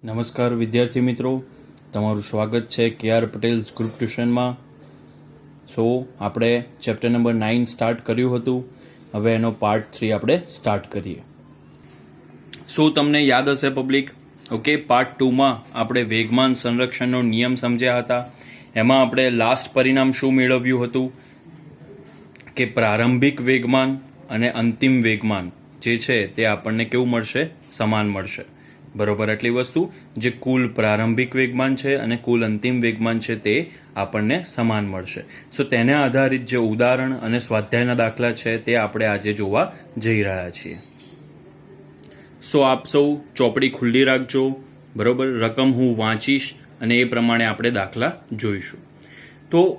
નમસ્કાર વિદ્યાર્થી મિત્રો, તમારું સ્વાગત છે કેઆર પટેલ્સ ગ્રુપ ટ્યુશનમાં. આપણે ચેપ્ટર નંબર 9 સ્ટાર્ટ કર્યું હતું. હવે એનો પાર્ટ 3 આપણે સ્ટાર્ટ કરીએ. તમને યાદ હશે પબ્લિક? ઓકે, પાર્ટ 2માં આપણે વેગમાન સંરક્ષણનો નિયમ સમજ્યા હતા. એમાં આપણે લાસ્ટ પરિણામ શું મેળવ્યું હતું કે પ્રારંભિક વેગમાન અને અંતિમ વેગમાન જે છે તે આપણને કેવું મળશે? સમાન મળશે. બરોબર, એટલી વસ્તુ જે કુલ પ્રારંભિક વેગમાન છે અને કુલ અંતિમ વેગમાન છે તે આપણને સમાન મળશે. તેને આધારિત જે ઉદાહરણ અને સ્વાધ્યાયના દાખલા છે તે આપણે આજે જોવા જઈ રહ્યા છીએ. આપ સૌ ચોપડી ખુલ્લી રાખજો. બરોબર, રકમ હું વાંચીશ અને એ પ્રમાણે આપણે દાખલા જોઈશું.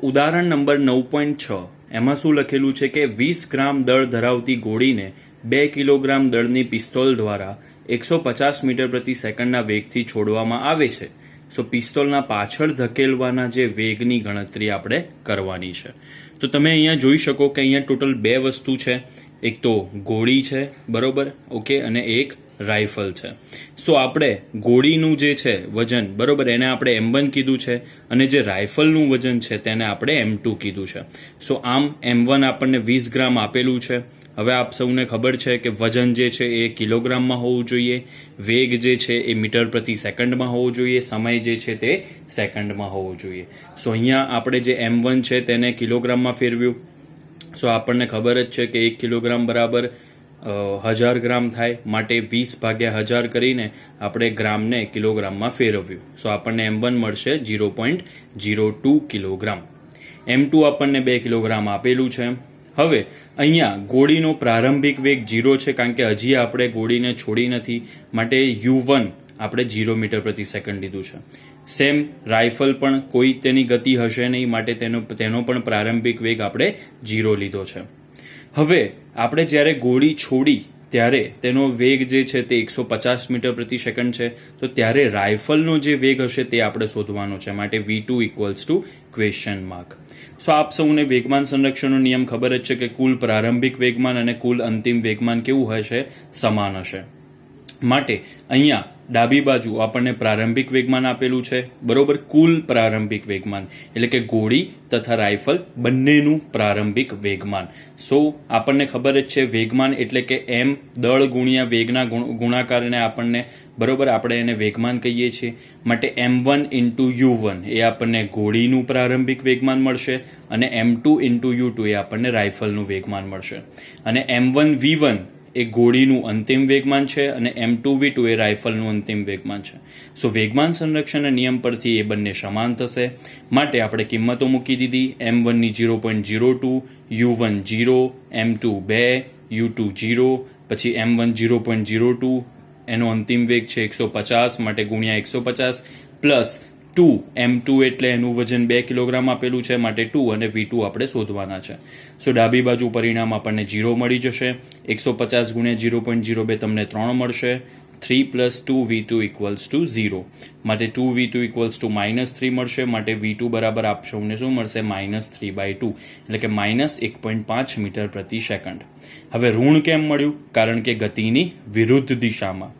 ઉદાહરણ નંબર 9.6 એમાં શું લખેલું છે કે 20 ગ્રામ દળ ધરાવતી ગોળીને 2 કિલોગ્રામ દળની પિસ્તોલ દ્વારા 150 મીટર પ્રતિ સેકન્ડના વેગથી છોડવામાં આવે છે. પિસ્તોલના પાછળ ધકેલવાના જે વેગની ગણતરી આપણે કરવાની છે. તમે અહીંયા જોઈ શકો કે અહીંયા ટોટલ બે વસ્તુ છે. એક તો ગોળી છે, બરોબર, ઓકે, અને એક રાઇફલ છે. આપણે ગોળીનું જે છે વજન, બરોબર, એને આપણે M1 કીધું છે અને જે રાઇફલનું વજન છે તેને આપણે M2 કીધું છે. આમ M1 આપણને 20 ગ્રામ આપેલું છે. હવે આપ સૌને ખબર છે કે વજન જે છે એ કિલોગ્રામમાં હોવું જોઈએ, વેગ જે છે એ મીટર પ્રતિ સેકન્ડમાં હોવો જોઈએ, સમય જે છે તે સેકન્ડમાં હોવો જોઈએ. અહીંયા આપણે જે M1 છે તેને કિલોગ્રામમાં ફેરવ્યું. આપણને ખબર જ છે કે 1 કિલોગ્રામ બરાબર 1000 ગ્રામ થાય, માટે 20 ભાગ્યા 1000 કરીને આપણે ગ્રામને કિલોગ્રામમાં ફેરવ્યું. આપણને M1 મળશે 0.02 કિલોગ્રામ. M2 આપણને 2 કિલોગ્રામ આપેલું છે. હવે અહીંયા ગોળીનો પ્રારંભિક વેગ 0 છે, કારણ કે હજી આપણે ગોળીને છોડી નથી, માટે U1 આપણે 0 મીટર પ્રતિ સેકન્ડ લીધું છે. સેમ રાઇફલ પણ કોઈ તેની ગતિ હશે નહીં, માટે તેનો પણ પ્રારંભિક વેગ આપણે 0 લીધો છે. હવે આપણે જ્યારે ગોળી છોડી ત્યારે તેનો વેગ જે છે તે 150 મીટર પ્રતિ સેકન્ડ છે. ત્યારે રાઇફલનો જે વેગ હશે તે આપણે શોધવાનો છે, માટે V2 equals to question mark. આપ સૌને વેગમાન સંરક્ષણનો નિયમ ખબર જ છે કે કુલ પ્રારંભિક વેગમાન અને કુલ અંતિમ વેગમાન કેવું હશે? સમાન હશે. માટે અહીંયા ડાબી બાજુ આપણને પ્રારંભિક વેગમાન આપેલું છે, બરોબર, કુલ પ્રારંભિક વેગમાન એટલે કે ગોળી તથા રાઇફલ બંનેનું પ્રારંભિક વેગમાન. આપણને ખબર જ છે વેગમાન એટલે કે M દળ ગુણ્યા વેગના ગુણાકારને આપણને, બરોબર, આપણે એને વેગમાન કહીએ છીએ. માટે M1 ઇન્ટુ U1 એ આપણને ગોળીનું પ્રારંભિક વેગમાન મળશે અને M2 ઇન્ટુ U2 એ આપણને રાઇફલનું વેગમાન મળશે. અને M1 V1 એ ગોળીનું અંતિમ વેગમાન છે અને M2 V2 એ રાઇફલનું અંતિમ વેગમાન છે. વેગમાન સંરક્ષણના નિયમ પરથી એ બંને સમાન થશે. માટે આપણે કિંમતો મૂકી દીધી. M1 ની 0.02, U1 0, M2 2, U2 0, પછી M1 0.02 એનો અંતિમ વેગ છે 150, માટે ગુણ્યા 150 પ્લસ 2, M2 એટલે એનું વજન 2 કિલોગ્રામ આપેલું છે, માટે 2 અને V2 આપણે શોધવાના છે. ડાબી બાજુ પરિણામ આપણને 0 મળી જશે. 150 ગુણ્યા 0.02 તમને 3 મળશે. 3 પ્લસ 2 V2 ઇક્વલ્સ ટુ 0, માટે 2 V2 ઇક્વલ્સ ટુ -3 મળશે. માટે V2 બરાબર આપ સૌને શું મળશે? -3/2, એટલે કે -1.5 મીટર પ્રતિ સેકન્ડ. હવે ઋણ કેમ મળ્યું? કારણ કે ગતિની વિરુદ્ધ દિશામાં,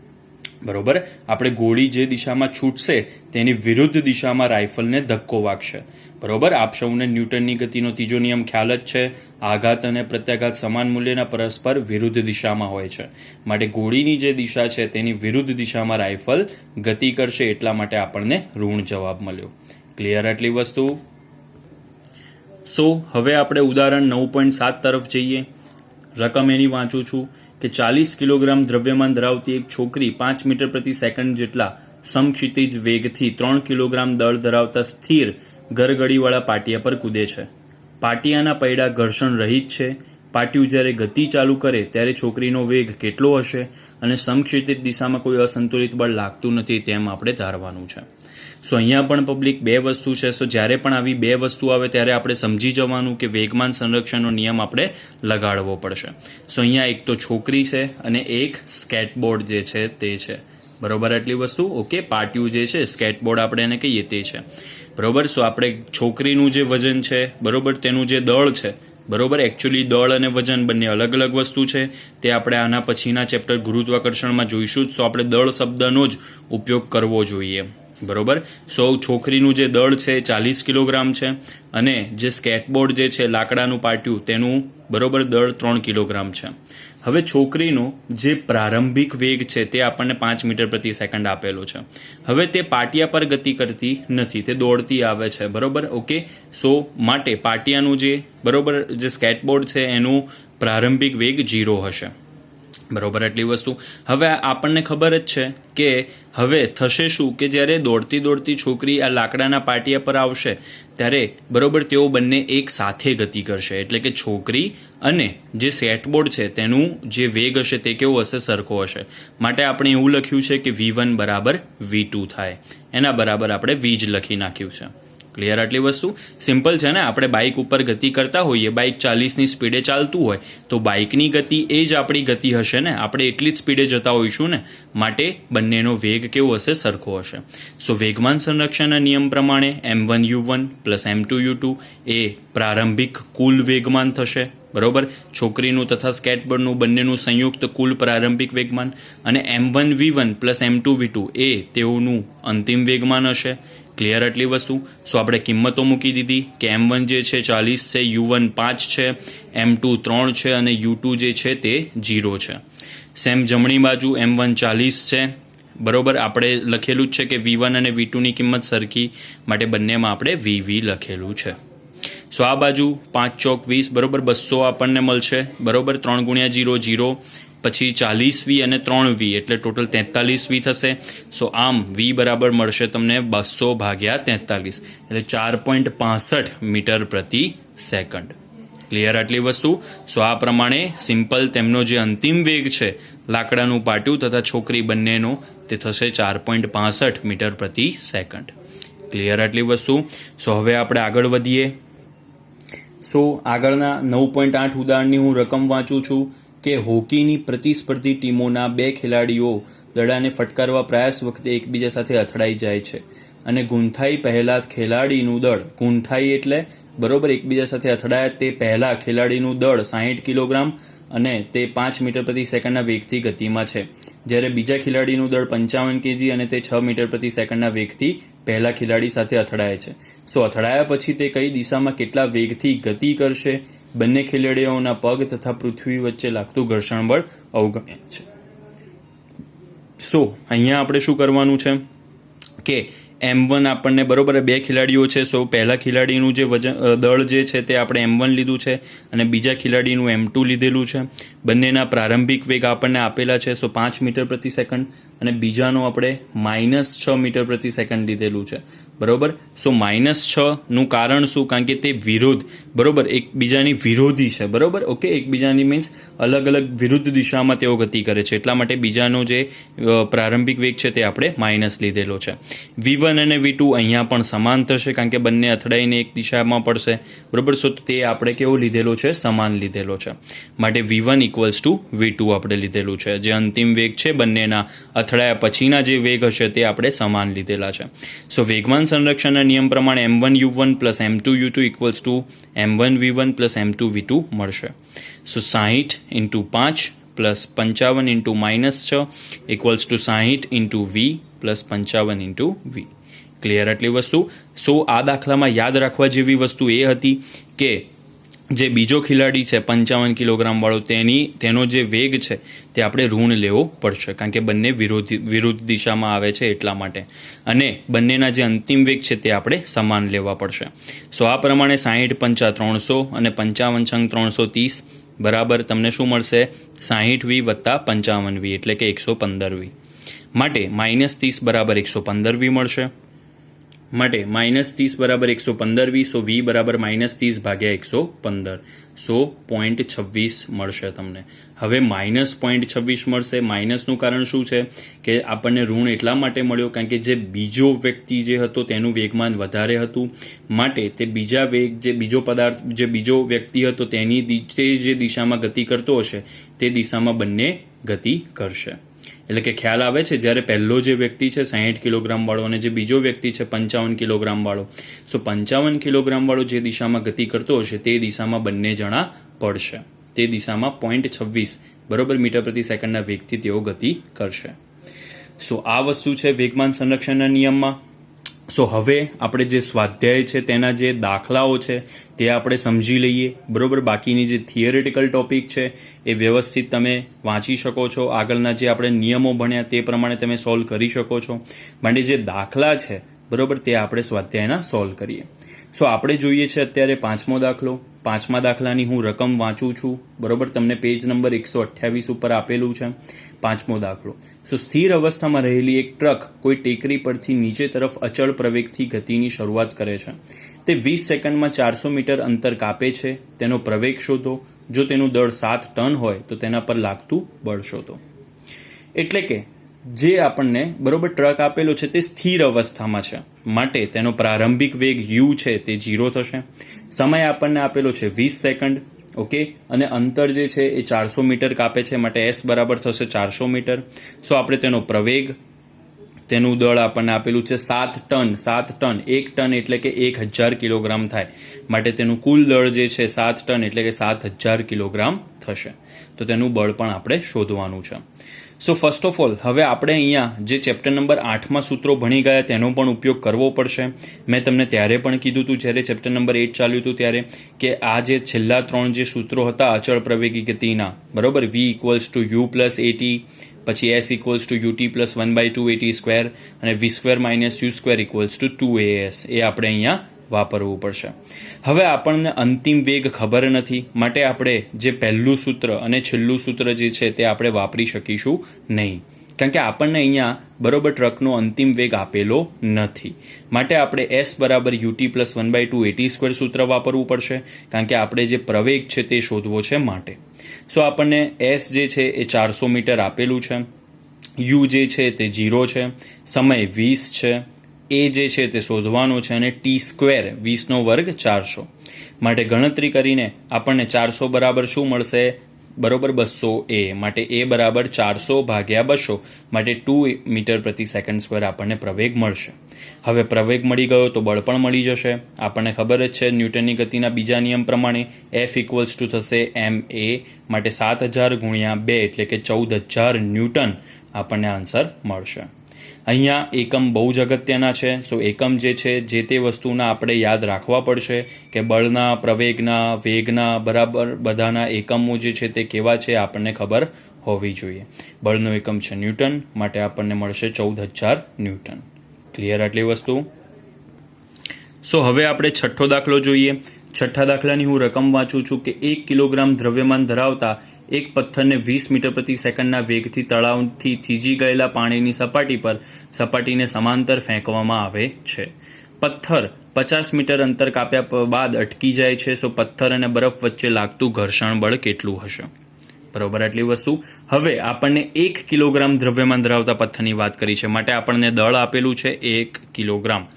બરોબર, આપણે ગોળી જે દિશામાં છૂટશે તેની વિરુદ્ધ દિશામાં રાઇફલને ધક્કો વાગશે. બરોબર, આપ સૌને ન્યૂટનની ગતિનો ત્રીજો નિયમ ખ્યાલ જ છે. આઘાત અને પ્રત્યાઘાત સમાન મૂલ્યના પરસ્પર વિરુદ્ધ દિશામાં હોય છે. માટે ગોળીની જે દિશા છે તેની વિરુદ્ધ દિશામાં રાઇફલ ગતિ કરશે, એટલા માટે આપણને ઋણ જવાબ મળ્યો. ક્લિયર આટલી વસ્તુ? હવે આપણે ઉદાહરણ 9.7 તરફ જઈએ. રકમ એની વાંચું છું કે 40 કિલોગ્રામ દ્રવ્યમાન ધરાવતી એક છોકરી 5 મીટર પ્રતિ સેકન્ડ જેટલા સમક્ષિતિજ વેગથી 3 કિલોગ્રામ દળ ધરાવતા સ્થિર ગરગડીવાળા પાટિયા પર કૂદે છે. પાટિયાના પૈડા ઘર્ષણ રહિત છે. પાટિયું જ્યારે ગતિ ચાલુ કરે ત્યારે છોકરીનો વેગ કેટલો હશે અને સમક્ષિતિજ દિશામાં કોઈ અસંતુલિત બળ લાગતું નથી તેમ આપણે ધારવાનું છે. અહીંયા પણ પબ્લિક બે વસ્તુ છે. જ્યારે પણ આવી બે વસ્તુ આવે ત્યારે આપણે સમજી જવાનું કે વેગમાન સંરક્ષણનો નિયમ આપણે લગાડવો પડશે. અહીંયા એક તો છોકરી છે અને એક સ્કેટબોર્ડ જે છે તે છે, બરોબર, આટલી વસ્તુ. ઓકે, પાટિયું જે છે સ્કેટબોર્ડ આપણે એને કહીએ તે છે, બરોબર. આપણે છોકરીનું જે વજન છે, બરોબર, તેનું જે દળ છે બરોબર. એકચ્યુઅલી દળ અને વજન બંને અલગ અલગ વસ્તુ છે. તે આપણે આના પછીના ચેપ્ટર ગુરુત્વાકર્ષણમાં જોઈશું જ. તો આપણે દળ શબ્દનો જ ઉપયોગ કરવો જોઈએ. બરોબર. છોકરીનું જે દળ છે 40 કિલોગ્રામ છે અને જે સ્કેટબોર્ડ જે છે લાકડાનું પાટિયું તેનું બરોબર દળ 3 કિલોગ્રામ છે. હવે છોકરીનો જે પ્રારંભિક વેગ છે તે આપણને 5 મીટર પ્રતિ સેકન્ડ આપેલો છે. હવે તે પાટિયા પર ગતિ કરતી નથી, તે દોડતી આવે છે. બરોબર. ઓકે. માટે પાટિયાનું જે બરોબર જે સ્કેટબોર્ડ છે એનું પ્રારંભિક વેગ 0 હશે. બરોબર. એટલી વસ્તુ. હવે આપણને ખબર જ છે કે હવે થશે શું કે જ્યારે દોડતી દોડતી છોકરી આ લાકડાના પાટિયા પર આવશે ત્યારે બરોબર તેઓ બંને એક સાથે ગતિ કરશે. એટલે કે છોકરી અને જે સ્કેટબોર્ડ છે તેનું જે વેગ હશે તે કેવો હશે? સરખો હશે. માટે આપણે એવું લખ્યું છે કે V1 બરાબર V2 થાય. એના બરાબર આપણે V જ લખી નાખ્યું છે. ક્લિયર? આટલી વસ્તુ સિમ્પલ છે ને. આપણે બાઇક ઉપર ગતિ કરતા હોઈએ, બાઇક 40ની સ્પીડે ચાલતું હોય તો બાઇકની ગતિ એ જ આપણી ગતિ હશે ને. આપણે એટલી જ સ્પીડે જતા હોઈશું ને. માટે બંનેનો વેગ કેવો હશે? સરખો હશે. વેગમાન સંરક્ષણના નિયમ પ્રમાણે m1u1 પ્લસ m2u2 એ પ્રારંભિક કુલ વેગમાન થશે. બરોબર. છોકરીનું તથા સ્કેટબોર્ડનું બંનેનું સંયુક્ત કુલ પ્રારંભિક વેગમાન. અને m1v1 પ્લસ m2v2 એ તેઓનું અંતિમ વેગમાન હશે. ક્લિયર? આટલી વસ્તુ. આપણે કિંમતો મૂકી દીધી કે m1 જે છે 40 છે, u1 5 છે, m2 3 છે અને u2 જે છે તે 0 છે. સેમ જમણી બાજુ m1 40 છે. બરોબર. આપણે લખેલું જ છે કે v1 અને v2ની કિંમત સરખી, માટે બંનેમાં આપણે vv લખેલું છે. આ બાજુ 5 ચોક 20 બરોબર 200 આપણને મળશે. બરોબર. 3 ગુણ્યા 0 0, પછી 40v અને 3v એટલે ટોટલ 43v થશે. આમ v બરાબર મળશે તમને 200 ભાગ્યા 43 એટલે 4.65 મીટર પ્રતિ સેકન્ડ. ક્લિયર? આટલી વસ્તુ. આ પ્રમાણે સિમ્પલ તેમનો જે અંતિમ વેગ છે લાકડાનું પાટિયું તથા છોકરી બંનેનો તે થશે 4.65 મીટર પ્રતિ સેકન્ડ. ક્લિયર? આટલી વસ્તુ. હવે આપણે આગળ વધીએ. આગળના 9.8 ઉદાહરણની હું રકમ વાંચું છું કે હોકીની પ્રતિસ્પર્ધી ટીમોના 2 ખેલાડીઓ દડાને ફટકારવા પ્રયાસ વખતે એકબીજા સાથે અથડાઈ જાય છે અને ગૂંથાઈ પહેલા ખેલાડીનું દળ, ગૂંથાઈ એટલે બરોબર એકબીજા સાથે અથડાયા તે પહેલા ખેલાડીનું દળ 60 કિલોગ્રામ અને તે 5 મીટર પ્રતિ સેકન્ડના વેગથી ગતિમાં છે, જ્યારે બીજા ખેલાડીનું દળ 55 kg અને તે 6 મીટર પ્રતિ સેકન્ડના વેગથી પહેલા ખેલાડી સાથે અથડાય છે. અથડાયા પછી તે કઈ દિશામાં કેટલા વેગથી ગતિ કરશે? બંને ખેલાડીઓના પગ તથા પૃથ્વી વચ્ચે લાગતું ઘર્ષણ બળ અવગણ્ય છે. અહીંયા આપણે શું કરવાનું છે કે m1 આપણને બરોબર 2 ખેલાડીઓ છે. પહેલા ખેલાડીનું જે દળ જે છે તે આપણે m1 લીધું છે અને બીજા ખેલાડીનું m2 લીધેલું છે. બંનેના પ્રારંભિક વેગ આપણને આપેલા છે. 5 મીટર પ્રતિ સેકન્ડ અને બીજાનું આપણે -6 મીટર પ્રતિ સેકન્ડ લીધેલું છે. બરોબર. -6નું કારણ શું? કારણ કે તે વિરોધ બરોબર એકબીજાની વિરોધી છે. બરોબર. ઓકે. એકબીજાની મીન્સ અલગ અલગ વિરુદ્ધ દિશામાં તેઓ ગતિ કરે છે, એટલા માટે બીજાનો જે પ્રારંભિક વેગ છે તે આપણે માઇનસ લીધેલો છે. V1 અને V2 અહીંયા પણ સમાન થશે કારણ કે બંને અથડાઈને એક દિશામાં પડશે. બરોબર. તે આપણે કેવો લીધેલો છે? સમાન લીધેલો છે. માટે V1 = V2 આપણે લીધેલું છે. જે અંતિમ વેગ છે બંનેના અથડાયા પછીના જે વેગ હશે તે આપણે સમાન લીધેલા છે. વેગમાન સંરક્ષણના નિયમ પ્રમાણે m1u1 plus m2u2 = m1v1 plus m2v2 મળશે. 60 × 5 plus 55 × -6 = 60 × v plus 55 × v. Clear? આટલી વસ્તુ. આ દાખલામાં યાદ રાખવા જેવી વસ્તુ એ હતી કે જે બીજો ખેલાડી છે 55 કિલોગ્રામ વાળો તેનો જે વેગ છે તે આપણે ઋણ લેવો પડશે કારણ કે બંને વિરુદ્ધ દિશામાં આવે છે એટલા માટે, અને બંનેના જે અંતિમ વેગ છે તે આપણે સમાન લેવા પડશે. આ પ્રમાણે 60 × 5 = 300 અને 55 × 330 બરાબર તમને શું મળશે? 60v + 55v એટલે કે 115v. માટે -30 બરાબર 115v મળશે. માટે -30 બરાબર 115v. v બરાબર -30 ભાગ્યા 115 0.26 મળશે તમને. હવે -0.26 મળશે. માઇનસનું કારણ શું છે કે આપણને ઋણ એટલા માટે મળ્યો કારણ કે જે બીજો વ્યક્તિ જે હતો તેનું વેગમાન વધારે હતું, માટે તે બીજા વેગ જે બીજો પદાર્થ જે બીજો વ્યક્તિ હતો તેની જે દિશામાં ગતિ કરતો હશે તે દિશામાં બંને ગતિ કરશે. એટલે કે ખ્યાલ આવે છે જ્યારે પહેલો જે વ્યક્તિ છે 60 કિલોગ્રામ વાળો અને જે બીજો વ્યક્તિ છે 55 કિલોગ્રામ વાળો, સો 55 કિલોગ્રામ વાળો જે દિશામાં ગતિ કરતો હશે તે દિશામાં બંને જણા પડશે, તે દિશામાં 0.26 બરોબર મીટર પ્રતિ સેકન્ડના વેગથી તેઓ ગતિ કરશે. સો આ વસ્તુ છે વેગમાન સંરક્ષણના નિયમમાં. સો હવે આપણે જે સ્વાધ્યાય છે તેના જે દાખલાઓ છે તે આપણે સમજી લઈએ બરોબર. બાકીની જે થિયરેટિકલ ટોપિક છે એ વ્યવસ્થિત તમે વાંચી શકો છો, આગળના જે આપણે નિયમો ભણ્યા તે પ્રમાણે તમે સોલ્વ કરી શકો છો. માટે જે દાખલા છે બરોબર તે આપણે સ્વાધ્યાયના સોલ્વ કરીએ. સો આપણે જોઈએ છે અત્યારે 5મો દાખલો. 5મા દાખલાની હું રકમ વાંચું છું બરોબર, તમને પેજ નંબર 128 ઉપર આપેલું છે 5મો દાખલો. સો સ્થિર અવસ્થામાં રહેલી એક ટ્રક કોઈ ટેકરી પરથી નીચે તરફ અચળ પ્રવેગથી ગતિની શરૂઆત કરે છે. તે 20 સેકન્ડમાં 400 મીટર અંતર કાપે છે. તેનો પ્રવેગ શોધો. જો તેનું દળ 7 ટન હોય તો તેના પર લાગતું બળ શોધો. એટલે કે જે આપણને બરોબર ટ્રક આપેલો છે તે સ્થિર અવસ્થામાં છે, માટે તેનો પ્રારંભિક વેગ u છે તે 0 થશે. સમય આપણને આપેલો છે 20 સેકન્ડ, ઓકે, અને અંતર જે છે એ 400 મીટર કાપે છે, માટે s બરાબર થશે 400 મીટર. સો આપણે તેનો પ્રવેગ, તેનું દળ આપણને આપેલું છે 7 ટન. 7 ટન, 1 ટન એટલે કે 1000 કિલોગ્રામ થાય, માટે તેનું કુલ દળ જે છે 7 ટન એટલે કે 7000 કિલોગ્રામ થશે. તો તેનું બળ પણ આપણે શોધવાનું છે. સો ફર્સ્ટ ઓફ ઓલ હવે આપણે અહીંયા જે ચેપ્ટર નંબર 8માં સૂત્રો ભણી ગયા તેનો પણ ઉપયોગ કરવો પડશે. મેં તમને ત્યારે પણ કીધું હતું જ્યારે ચેપ્ટર નંબર 8 ચાલ્યું હતું ત્યારે કે આ જે છેલ્લા 3 જે સૂત્રો હતા અચળ પ્રવેગી ગતિના બરોબર, v = u + at, પછી s = ut + 1/2 at સ્ક્વેર અને v² - u² = 2as, એ આપણે અહીંયા વાપરવું પડશે. હવે આપણને અંતિમ વેગ ખબર નથી, માટે આપણે જે પહેલું સૂત્ર અને છેલ્લું સૂત્ર જે છે તે આપણે વાપરી શકીશું નહીં, કારણ કે આપણને અહીંયા બરોબર ટ્રકનો અંતિમ વેગ આપેલો નથી. માટે આપણે s = ut + 1/2 at² સૂત્ર વાપરવું પડશે, કારણ કે આપણે જે પ્રવેગ છે તે શોધવો છે માટે. સો આપણને s જે છે એ 400 મીટર આપેલું છે, u જે છે તે 0 છે, સમય 20 છે, એ જે છે તે શોધવાનો છે, અને t² 20² 400. માટે ગણતરી કરીને આપણને 400 બરાબર શું મળશે બરોબર 200 a, માટે a બરાબર 400 ભાગ્યા 200, માટે 2 મીટર પ્રતિ સેકન્ડ સ્ક્વેર આપણને પ્રવેગ મળશે. હવે પ્રવેગ મળી ગયો તો બળ પણ મળી જશે. આપણને ખબર જ છે ન્યૂટનની ગતિના બીજા નિયમ પ્રમાણે F = થશે ma, માટે 7000 ગુણ્યા 2 એટલે કે 14000 ન્યૂટન આપણને આન્સર મળશે. અહીંયા એકમ બહુ જ અગત્યના છે. સો એકમ જે છે જે તે વસ્તુના આપણે યાદ રાખવા પડશે કે બળના, પ્રવેગના, વેગના બરાબર બધાના એકમો જે છે તે કેવા છે આપણને ખબર હોવી જોઈએ. બળનો એકમ છે ન્યૂટન, માટે આપણને મળશે 14000 ન્યૂટન. ક્લિયર આટલી વસ્તુ? સો હવે આપણે છઠ્ઠો દાખલો જોઈએ. છઠ્ઠા દાખલાની હું રકમ વાંચું છું કે 1 કિલોગ્રામ દ્રવ્યમાન ધરાવતા એક પથ્થરને 20 મીટર પ્રતિ સેકન્ડના વેગથી તળાવથી થીજી ગયેલા પાણીની સપાટી પર સપાટીને સમાંતર ફેંકવામાં આવે છે. પથ્થર 50 મીટર અંતર કાપ્યા બાદ અટકી જાય છે. સો પથ્થર અને બરફ વચ્ચે લાગતું ઘર્ષણ બળ કેટલું હશે? બરોબર આટલી વસ્તુ. હવે આપણને 1 કિલોગ્રામ દ્રવ્યમાન ધરાવતા પથ્થરની વાત કરી છે, માટે આપણને દળ આપેલું છે 1 કિલોગ્રામ,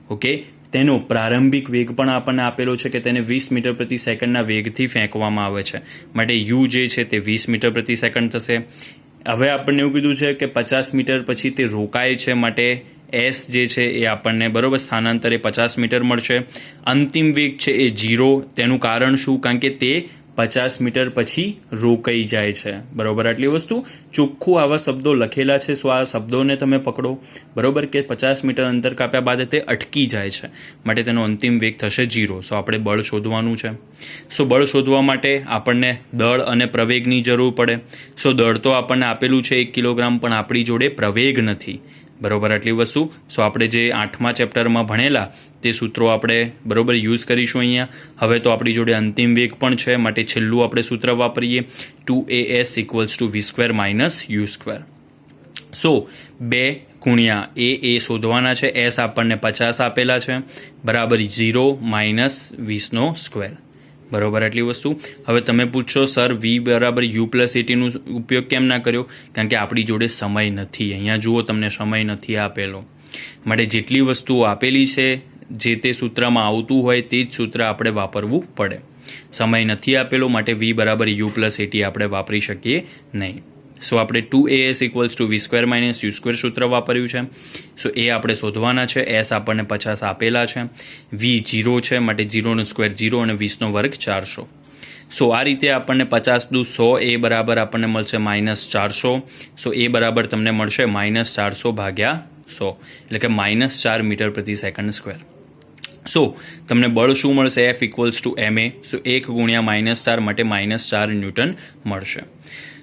ઓકે. તેનો પ્રારંભિક વેગ પણ આપણને આપેલો છે કે તેને 20 મીટર પ્રતિ સેકન્ડના વેગથી ફેંકવામાં આવે છે, માટે u જે છે તે 20 મીટર પ્રતિ સેકન્ડ થશે. હવે આપણને એવું કીધું છે કે 50 મીટર પછી તે રોકાય છે, માટે s જે છે એ આપણને બરોબર સ્થાનાંતરે 50 મીટર મળશે. અંતિમ વેગ છે એ 0. તેનું કારણ શું? કારણ કે તે 50 મીટર પછી રોકાઈ જાય છે. બરોબર આટલી વસ્તુ. ચોખ્ખું આવા શબ્દો લખેલા છે, સો આ શબ્દોને તમે પકડો બરોબર, કે 50 મીટર અંતર કાપ્યા બાદ તે અટકી જાય છે, માટે તેનો અંતિમ વેગ થશે 0. સો આપણે બળ શોધવાનું છે. સો બળ શોધવા માટે આપણને દળ અને પ્રવેગની જરૂર પડે. સો દળ તો આપણને આપેલું છે 1 કિલોગ્રામ, પણ આપણી જોડે પ્રવેગ નથી. બરોબર આટલી વસ્તુ. સો આપણે જે 8મા ચેપ્ટરમાં ભણેલા તે સૂત્રો આપણે બરોબર યુઝ કરીશું અહીંયા. હવે તો આપણી જોડે અંતિમ વેગ પણ છે, માટે છેલ્લું આપણે સૂત્ર વાપરીએ 2as = v² - u². સો 2 ગુણ્યા એ શોધવાના છે. s આપણને 50 આપેલા છે બરાબર 0 - 20². બરોબર આટલી વસ્તુ. હવે તમે પૂછશો સર v = u + at નો ઉપયોગ કેમ ના કર્યો? કારણ કે આપણી જોડે સમય નથી. અહીંયા જુઓ તમને સમય નથી આપેલો, માટે જેટલી વસ્તુઓ આપેલી છે જે તે સૂત્રમાં આવતું હોય તે જ સૂત્ર આપણે વાપરવું પડે. સમય નથી આપેલો, માટે v = u + at આપણે વાપરી શકીએ નહીં. સો આપણે 2as equals to v² minus u² સૂત્ર વાપર્યું છે. સો એ આપણે શોધવાના છે. એસ આપણને 50 આપેલા છે, વી 0 છે માટે 0 સ્ક્વેર 0 અને 20 વર્ગ 400. સો આ રીતે આપણને 50 દુ 100 એ બરાબર આપણને મળશે -400. સો એ બરાબર તમને મળશે -400 ભાગ્યા 100 એટલે કે -4 મીટર પ્રતિ સેકન્ડ સ્ક્વેર. સો તમને બળ શું મળશે? F equals to ma. સો 1 ગુણ્યા -4 માટે -4 ન્યૂટન મળશે.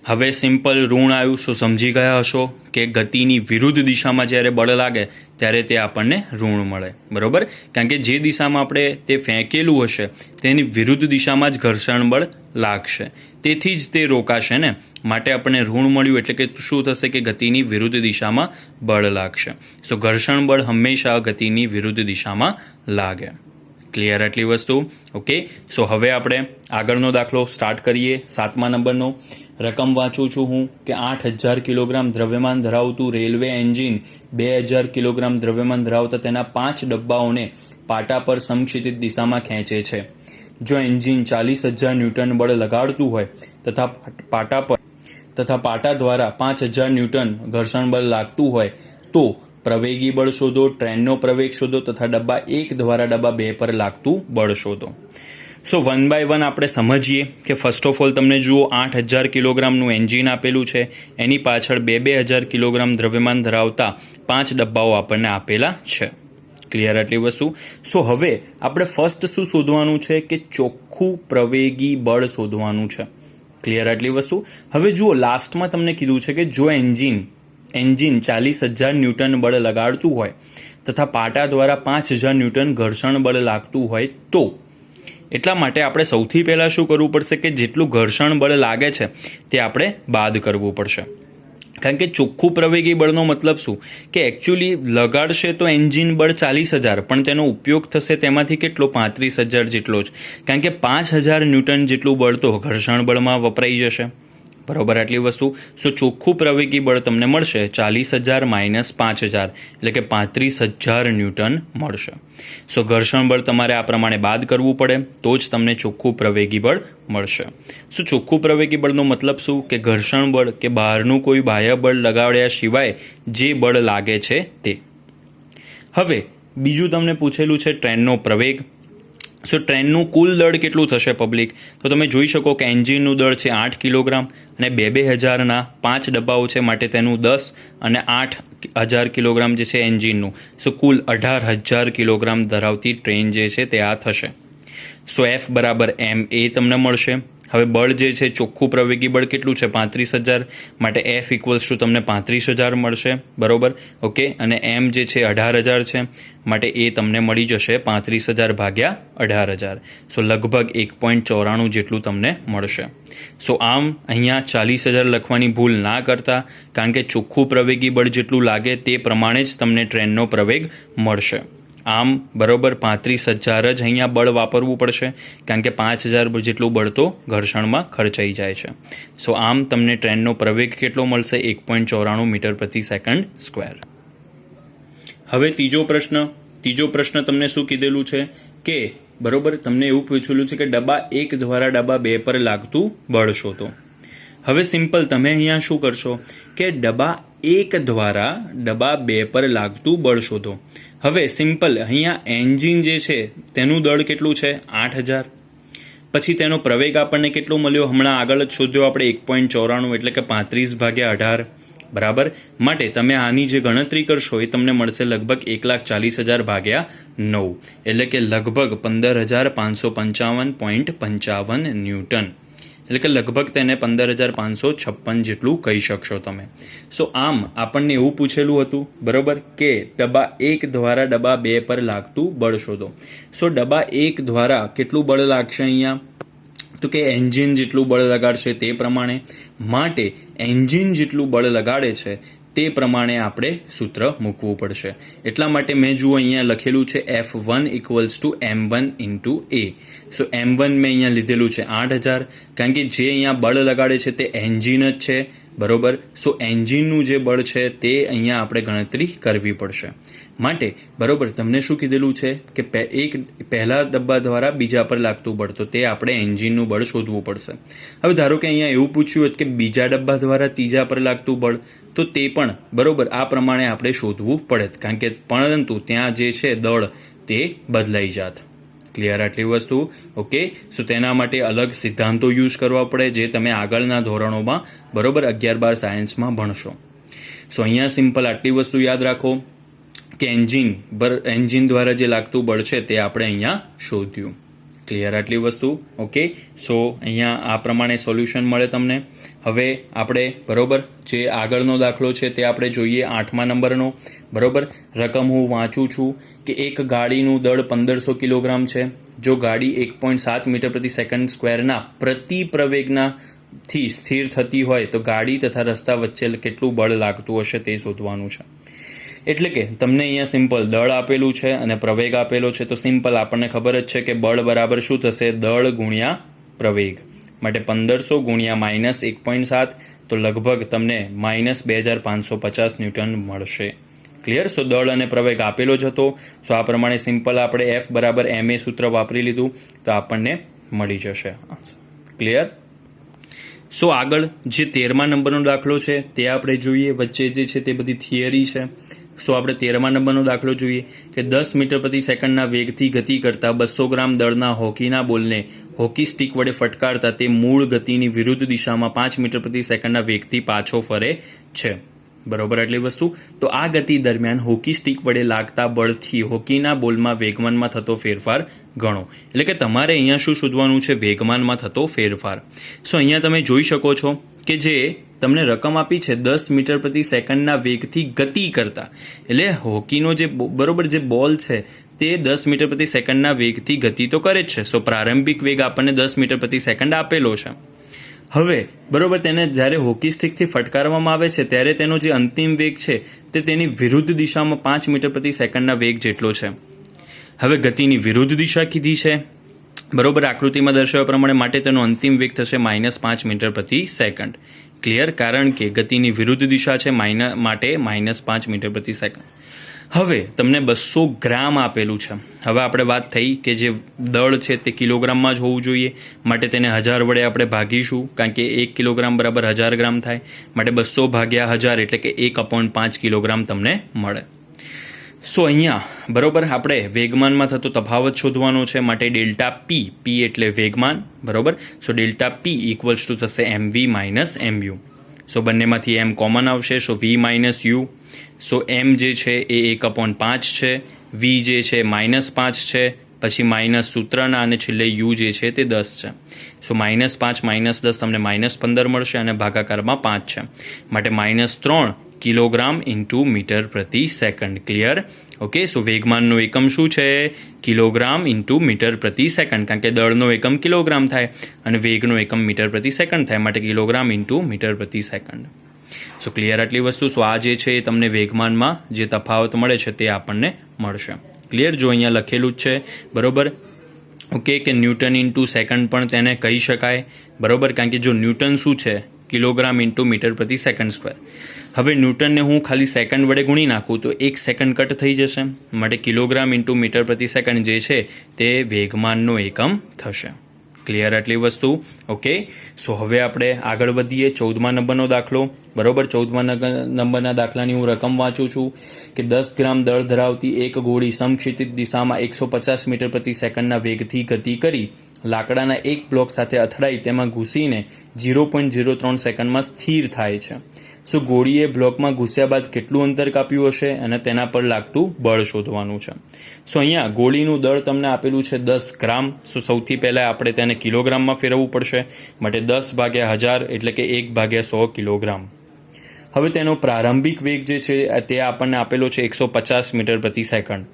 હવે સિમ્પલ ઋણ આવ્યું. સો સમજી ગયા હશો કે ગતિની વિરુદ્ધ દિશામાં જ્યારે બળ લાગે ત્યારે તે આપણને ઋણ મળે, બરોબર? કારણ કે જે દિશામાં આપણે તે ફેંકેલું હશે તેની વિરુદ્ધ દિશામાં જ ઘર્ષણ બળ લાગશે, તેથી જ તે રોકાશે ને, માટે આપણને ઋણ મળ્યું. એટલે કે શું થશે કે ગતિની વિરુદ્ધ દિશામાં બળ લાગશે. સો ઘર્ષણ બળ હંમેશા ગતિની વિરુદ્ધ દિશામાં લાગે. ક્લિયર આટલી વસ્તુ? ઓકે. સો હવે આપણે આગળનો દાખલો સ્ટાર્ટ કરીએ. 7મા નંબરનો રકમ વાંચું છું હું કે 8000 કિલોગ્રામ દ્રવ્યમાન ધરાવતું રેલવે એન્જિન 2000 કિલોગ્રામ દ્રવ્યમાન ધરાવતા તેના 5 ડબ્બાઓને પાટા પર સમક્ષિતિજ દિશામાં ખેંચે છે. જો એન્જિન 40000 ન્યૂટન બળ લગાડતું હોય તથા પાટા દ્વારા 5000 ન્યૂટન ઘર્ષણ બળ લાગતું હોય તો પ્રવેગી બળ શોધો, ટ્રેનનો પ્રવેગ શોધો તથા ડબ્બા 1 દ્વારા ડબ્બા 2 પર લાગતું બળ શોધો. સો 1 બાય 1 આપણે સમજીએ કે ફર્સ્ટ ઓફ ઓલ તમને જુઓ 8000 કિલોગ્રામનું એન્જિન આપેલું છે, એની પાછળ 2000 કિલોગ્રામ દ્રવ્યમાન ધરાવતા 5 ડબ્બાઓ આપણને આપેલા છે. ક્લિયર આટલી વસ્તુ? સો હવે આપણે ફર્સ્ટ શું શોધવાનું છે કે ચોખ્ખું પ્રવેગી બળ શોધવાનું છે. ક્લિયર આટલી વસ્તુ? હવે જુઓ લાસ્ટમાં તમને કીધું છે કે જો એન્જિન 40000 ન્યૂટન બળ લગાડતું હોય તથા પાટા દ્વારા 5000 ન્યૂટન ઘર્ષણ બળ લાગતું હોય તો એટલા માટે આપણે સૌથી પહેલાં શું કરવું પડશે કે જેટલું ઘર્ષણ બળ લાગે છે તે આપણે બાદ કરવું પડશે. કારણ કે ચોખ્ખું પ્રવેગી બળનો મતલબ શું કે એકચ્યુઅલી લગાડશે તો એન્જિન બળ 40000 પણ તેનો ઉપયોગ થશે તેમાંથી કેટલો 35000 જેટલો જ, કારણ કે 5000 ન્યૂટન જેટલું બળ તો ઘર્ષણ બળમાં વપરાઈ જશે, બરોબર? આટલી વસ્તુ. સો ચોખ્ખું પ્રવેગી બળ તમને મળશે 40000 માઇનસ 5000 એટલે કે 35000 ન્યૂટન મળશે. સો ઘર્ષણ બળ તમારે આ પ્રમાણે બાદ કરવું પડે તો જ તમને ચોખ્ખું પ્રવેગી બળ મળશે. સો ચોખ્ખું પ્રવેગી બળનો મતલબ શું કે ઘર્ષણ બળ કે બહારનું કોઈ બાહ્ય બળ લગાડ્યા સિવાય જે બળ લાગે છે તે. હવે બીજું તમને પૂછેલું છે ટ્રેનનો પ્રવેગ. સો ટ્રેનનું કુલ દળ કેટલું થશે પબ્લિક? તો તમે જોઈ શકો કે એન્જિનનું દળ છે 8 કિલોગ્રામ અને 2000ના 5 ડબ્બાઓ છે માટે તેનું 10 અને 8000 કિલોગ્રામ જે છે એન્જિનનું. સો કુલ 18000 કિલોગ્રામ ધરાવતી ટ્રેન જે છે તે આ થશે. સો F બરાબર ma તમને મળશે. હવે બળ જે છે ચોખ્ખું પ્રવેગી બળ કેટલું છે 35000 માટે F ઇક્વલ્સ ટુ તમને 35000 મળશે, બરોબર? ઓકે. અને M જે છે 18000 છે માટે એ તમને મળી જશે 35000 ભાગ્યા 18000. સો લગભગ 1.94 જેટલું તમને મળશે. સો આમ અહીંયા 40000 લખવાની ભૂલ ના કરતા, કારણ કે ચોખ્ખું પ્રવેગી બળ જેટલું લાગે તે પ્રમાણે જ તમને ટ્રેનનો પ્રવેગ મળશે. આમ બરોબર 35000 જ અહીંયા બળ વાપરવું પડશે, કારણ કે 5000 જેટલું બળ તો ઘર્ષણમાં ખર્ચાઈ જાય છે. સો આમ તમને ટ્રેનનો પ્રવેગ કેટલો મળશે 1.94 મીટર પ્રતિ સેકન્ડ સ્ક્વેર. હવે ત્રીજો પ્રશ્ન તમને શું કીધેલું છે કે બરોબર તમને એવું પૂછેલું છે કે ડબ્બા 1 દ્વારા ડબ્બા 2 પર લાગતું બળ શોધો. હવે સિમ્પલ તમે અહીંયા શું કરશો કે ડબ્બા 1 દ્વારા ડબ્બા 2 પર લાગતું બળ શોધો. હવે સિમ્પલ અહીંયા એન્જિન જે છે તેનું દળ કેટલું છે 8000, પછી તેનો પ્રવેગ આપણને કેટલો મળ્યો હમણાં આગળ જ શોધ્યો આપણે 1.94 એટલે કે 35 ભાગ્યા 18, બરાબર? માટે તમે આની જે ગણતરી કરશો એ તમને મળશે લગભગ 1,40,000 ભાગ્યા 9 એટલે કે લગભગ 15,555.55 ન્યૂટન, એટલે કે લગભગ તેને 15,556 જેટલું કહી શકશો તમે. સો આમ આપણને એવું પૂછેલું હતું, બરોબર, કે ડબ્બા 1 દ્વારા ડબ્બા 2 પર લાગતું બળ શોધો. સો ડબ્બા 1 દ્વારા કેટલું બળ લાગશે અહીંયા? તો કે એન્જિન જેટલું બળ લગાડશે તે પ્રમાણે, માટે એન્જિન જેટલું બળ લગાડે છે તે પ્રમાણે આપણે સૂત્ર મૂકવું પડશે. એટલા માટે મેં જુઓ અહીંયા લખેલું છે F1 equals to M1 into A. So M1 મેં અહીંયા લીધેલું છે 8000, કારણ કે જે અહીંયા બળ લગાડે છે તે એન્જિન જ છે, બરોબર. સો એન્જિનનું જે બળ છે તે અહીંયા આપણે ગણતરી કરવી પડશે. માટે બરોબર તમને શું કીધેલું છે કે પહેલા ડબ્બા દ્વારા બીજા પર લાગતું બળ, તો તે આપણે એન્જિનનું બળ શોધવું પડશે. હવે ધારો કે અહીંયા એવું પૂછ્યું હોત કે બીજા ડબ્બા દ્વારા ત્રીજા પર લાગતું બળ, તો તે પણ બરોબર આ પ્રમાણે આપણે શોધવું પડે, કારણ કે પરંતુ ત્યાં જે છે દળ તે બદલાઈ જાત. ક્લિયર આટલી વસ્તુ? ઓકે. સો તેના માટે અલગ સિદ્ધાંતો યુઝ કરવા પડે, જે તમે આગળના ધોરણોમાં બરોબર 11-12 સાયન્સમાં ભણશો. સો અહીંયા સિમ્પલ આટલી વસ્તુ યાદ રાખો કે એન્જિન દ્વારા જે લાગતું બળ છે તે આપણે અહીંયા શોધ્યું. ક્લિયર આટલી વસ્તુ? ઓકે. સો અહીંયા આ પ્રમાણે સોલ્યુશન મળે તમને. હવે આપણે બરોબર જે આગળનો દાખલો છે તે આપણે જોઈએ 8મા નંબરનો. બરોબર. રકમ હું વાંચું છું કે એક ગાડીનું દળ 1500 કિલોગ્રામ છે. જો ગાડી 1.7 મીટર પ્રતિ સેકન્ડ સ્ક્વેરના પ્રતિ પ્રવેગના થી સ્થિર થતી હોય તો ગાડી તથા રસ્તા વચ્ચે કેટલું બળ લાગતું હશે તે શોધવાનું છે. એટલે કે તમને અહીંયા સિમ્પલ દળ આપેલું છે અને પ્રવેગ આપેલો છે, તો સિમ્પલ આપણને ખબર જ છે કે બળ બરાબર શું થશે? દળ ગુણ્યા પ્રવેગ. માટે 1500 ગુણ્યા -1.7, તો લગભગ તમને -2550 ન્યૂટન મળશે. ક્લિયર? સો દળ અને પ્રવેગ આપેલો જ હતો. સો આ પ્રમાણે સિમ્પલ આપણે F બરાબર ma સૂત્ર વાપરી લીધું તો આપણને મળી જશે. ક્લિયર? સો આગળ જે 13મા નંબરનો દાખલો છે તે આપણે જોઈએ. વચ્ચે જે છે તે બધી થિયરી છે. સો આપણે 13મા નંબરનો દાખલો જોઈએ કે 10 મીટર પ્રતિ સેકન્ડના વેગથી ગતિ કરતા 200 ગ્રામ દળના હોકીના બોલને હોકી સ્ટિક વડે ફટકારતા તે મૂળ ગતિની વિરુદ્ધ દિશામાં 5 મીટર પ્રતિ સેકન્ડના વેગથી પાછો ફરે છે. બરોબર આટલી વસ્તુ. તો આ ગતિ દરમિયાન હોકી સ્ટિક વડે લાગતા બળથી હોકીના બોલમાં વેગમાનમાં થતો ફેરફાર ગણો. એટલે કે તમારે અહીંયા શું શોધવાનું છે? વેગમાનમાં થતો ફેરફાર. સો અહીંયા તમે જોઈ શકો છો કે જે તમને રકમ આપી છે 10 મીટર પ્રતિ સેકન્ડના વેગથી ગતિ કરતા, એટલે હોકીનો જે બરોબર જે બોલ છે તે 10 મીટર પ્રતિ સેકન્ડના વેગથી ગતિ તો કરે જ છે. સો પ્રારંભિક વેગ આપણને 10 મીટર પ્રતિ સેકન્ડ આપેલો છે. હવે બરોબર તેને જ્યારે હોકી સ્ટિકથી ફટકારવામાં આવે છે ત્યારે તેનો જે અંતિમ વેગ છે તે તેની વિરુદ્ધ દિશામાં 5 મીટર પ્રતિ સેકન્ડના વેગ જેટલો છે. હવે ગતિની વિરુદ્ધ દિશા કીધી છે બરોબર આકૃતિમાં દર્શાવ્યા પ્રમાણે, માટે તેનો અંતિમ વેગ થશે -5 મીટર પ્રતિ સેકન્ડ. ક્લિયર? કારણ કે ગતિની વિરુદ્ધ દિશા છે માટે -5 મીટર પ્રતિ સેકન્ડ. હવે તમને 200 ગ્રામ આપેલું છે. હવે આપણે વાત થઈ કે જે દળ છે તે કિલોગ્રામમાં જ હોવું જોઈએ, માટે તેને 1000 વડે આપણે ભાગીશું, કારણ કે 1 કિલોગ્રામ બરાબર 1000 ગ્રામ થાય. માટે 200 ભાગ્યા 1000 એટલે કે 1/5 કિલોગ્રામ તમને મળે. સો અહીંયા બરોબર આપણે વેગમાનમાં થતો તફાવત શોધવાનો છે. માટે ડેલ્ટા P એટલે વેગમાન બરોબર. સો ડેલ્ટા P ઇક્વલ્સ ટુ થશે mv - mu. સો બંનેમાંથી m કોમન આવશે. સો v - u. સો m જે છે એ 1/5 છે, v જે છે -5 છે, પછી માઇનસ સૂત્રના અને છેલ્લે u જે છે તે 10 છે. સો -5 -10 તમને -15 મળશે અને ભાગાકારમાં 5 છે. માટે -3 કિલોગ્રામ ઇન્ટુ મીટર પ્રતિ સેકન્ડ. ક્લિયર? ઓકે. સો વેગમાનનો એકમ શું છે? કિલોગ્રામ ઇન્ટુ મીટર પ્રતિ સેકન્ડ, કારણ કે દળનો એકમ કિલોગ્રામ થાય અને વેગનો એકમ મીટર પ્રતિ સેકન્ડ થાય, માટે કિલોગ્રામ ઇન્ટુ મીટર પ્રતિ સેકન્ડ. સો ક્લિયર આટલી વસ્તુ? સો આ જે છે એ તમને વેગમાનમાં જે તફાવત મળે છે તે આપણને મળશે. ક્લિયર? જો અહીંયા લખેલું જ છે બરોબર. ઓકે કે ન્યૂટન ઇન્ટુ સેકન્ડ પણ તેને કહી શકાય બરોબર, કારણ કે જો ન્યૂટન શું છે? કિલોગ્રામ ઇન્ટુ મીટર પ્રતિ સેકન્ડ સ્ક્વેર. હવે ન્યૂટનને હું ખાલી સેકન્ડ વડે ગુણી નાખું તો 1 સેકન્ડ કટ થઈ જશે, માટે કિલોગ્રામ ઇન્ટુ મીટર પ્રતિ સેકન્ડ જે છે તે વેગમાનનો એકમ થશે. ક્લિયર આટલી વસ્તુ? ઓકે. સો હવે આપણે આગળ વધીએ 14મા નંબરનો દાખલો બરોબર. 14મા નંબરના દાખલાની હું રકમ વાંચું છું કે 10 ગ્રામ દળ ધરાવતી એક ગોળી સમક્ષિતિજ દિશામાં 150 મીટર પ્રતિ સેકન્ડના વેગથી ગતિ કરી લાકડાના એક બ્લોક સાથે અથડાઈ તેમાં ઘૂસીને 0.03 સેકન્ડમાં સ્થિર થાય છે. સો ગોળીએ બ્લોકમાં ઘૂસ્યા બાદ કેટલું અંતર કાપ્યું હશે અને તેના પર લાગતું બળ શોધવાનું છે. સો અહીંયા ગોળીનું દળ તમને આપેલું છે 10 ગ્રામ. સો સૌથી પહેલાં આપણે તેને કિલોગ્રામમાં ફેરવવું પડશે, માટે 10 ભાગ્યા 1000 એટલે કે 1/100 કિલોગ્રામ. હવે તેનો પ્રારંભિક વેગ જે છે તે આપણને આપેલો છે 150 મીટર પ્રતિ સેકન્ડ.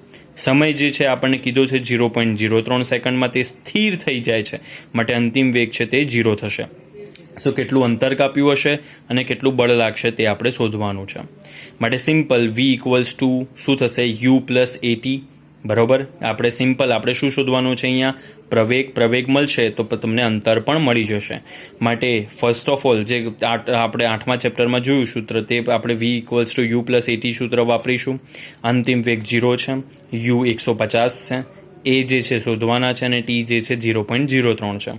સમય જે છે આપણને કીધો છે 0.03 સેકન્ડમાં તે સ્થિર થઈ જાય છે, માટે અંતિમ વેગ છે તે 0 થશે. સો કેટલું અંતર કાપ્યું હશે અને કેટલું બળ લાગશે તે આપણે શોધવાનું છે. માટે સિમ્પલ v ઇક્વલ્સ ટુ શું થશે? u પ્લસ at બરોબર. આપણે સિમ્પલ આપણે શું શોધવાનું છે અહીંયા? પ્રવેગ મળશે તો તમને અંતર પણ મળી જશે. માટે ફર્સ્ટ ઓફ ઓલ જે આપણે 8મા ચેપ્ટરમાં જોયું સૂત્ર, તે આપણે v = u + at સૂત્ર વાપરીશું. અંતિમ વેગ 0 છે, u 150 છે, એ જે છે શોધવાના છે અને t જે છે 0.03 છે.